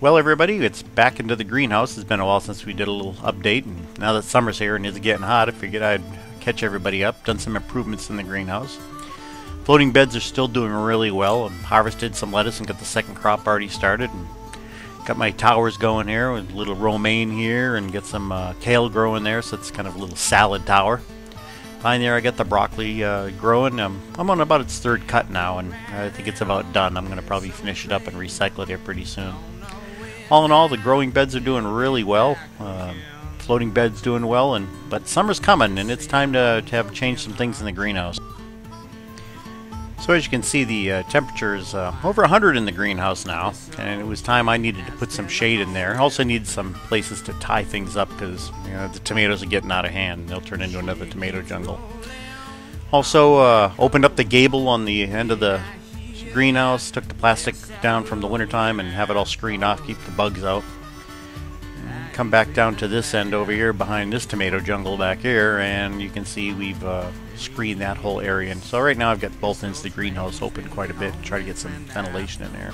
Well, everybody, it's back into the greenhouse. It's been a while since we did a little update, and now that summer's here and it's getting hot, I figured I'd catch everybody up. Done some improvements in the greenhouse. Floating beds are still doing really well. I've harvested some lettuce and got the second crop already started. And got my towers going here with a little romaine here and get some kale growing there, so it's kind of a little salad tower. Behind there I got the broccoli growing. I'm on about its third cut now, and I think it's about done. I'm going to probably finish it up and recycle it here pretty soon. All in all, the growing beds are doing really well. Floating beds doing well, but summer's coming, and it's time to have changed some things in the greenhouse. So as you can see, the temperature is over 100 in the greenhouse now, and it was time I needed to put some shade in there. I also need some places to tie things up because the tomatoes are getting out of hand. They'll turn into another tomato jungle. Also opened up the gable on the end of the greenhouse, took the plastic down from the wintertime and have it all screened off, keep the bugs out. And come back down to this end over here behind this tomato jungle back here, and you can see we've screened that whole area. And so right now I've got both ends of the greenhouse open quite a bit to try to get some ventilation in there.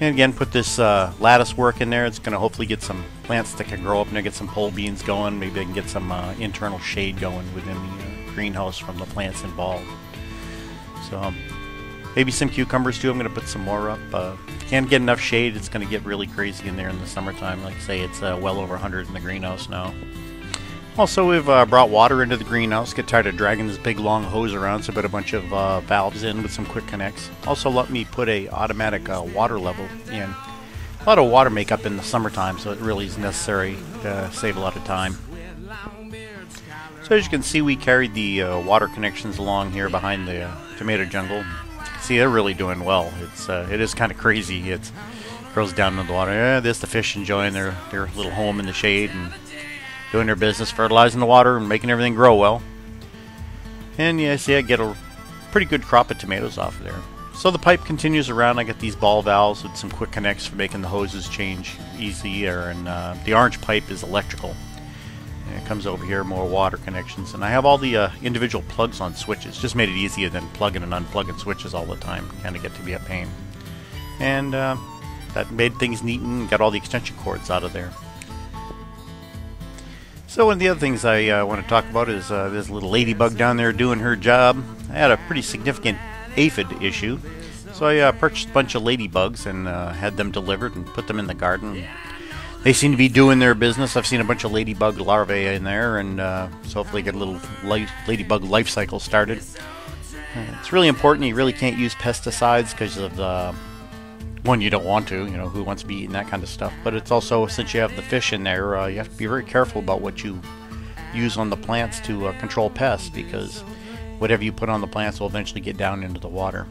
And again, put this lattice work in there. It's going to hopefully get some plants that can grow up and get some pole beans going. Maybe I can get some internal shade going within the greenhouse from the plants involved. So maybe some cucumbers too. I'm going to put some more up. Can't get enough shade. It's going to get really crazy in there in the summertime. Like I say, it's well over 100 in the greenhouse now. Also, we've brought water into the greenhouse. Get tired of dragging this big long hose around, so I put a bunch of valves in with some quick connects. Also, let me put a automatic water level in. A lot of water makeup in the summertime, so it really is necessary to save a lot of time. So as you can see, we carried the water connections along here behind the tomato jungle. See, they're really doing well. It is kind of crazy. It goes down into the water. Yeah, there's the fish enjoying their little home in the shade and doing their business, fertilizing the water and making everything grow well. And yeah, see, I get a pretty good crop of tomatoes off of there. So the pipe continues around. I got these ball valves with some quick connects for making the hoses change easier, and the orange pipe is electrical. And it comes over here, more water connections, and I have all the individual plugs on switches. Just made it easier than plugging and unplugging switches all the time. Kind of get to be a pain. And that made things neat and got all the extension cords out of there. So one of the other things I want to talk about is this little ladybug down there doing her job. I had a pretty significant aphid issue, so I purchased a bunch of ladybugs and had them delivered and put them in the garden. They seem to be doing their business. I've seen a bunch of ladybug larvae in there, and so hopefully get a little ladybug life cycle started. It's really important. You really can't use pesticides because of the one, you don't want to, who wants to be eating that kind of stuff. But it's also, since you have the fish in there, you have to be very careful about what you use on the plants to control pests, because whatever you put on the plants will eventually get down into the water.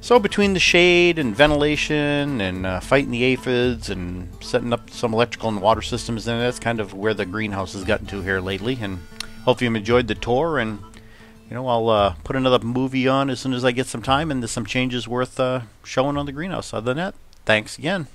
So between the shade and ventilation and fighting the aphids and setting up some electrical and water systems, and that's kind of where the greenhouse has gotten to here lately. And hopefully you've enjoyed the tour, and I'll put another movie on as soon as I get some time, and there's some changes worth showing on the greenhouse. Other than that, thanks again.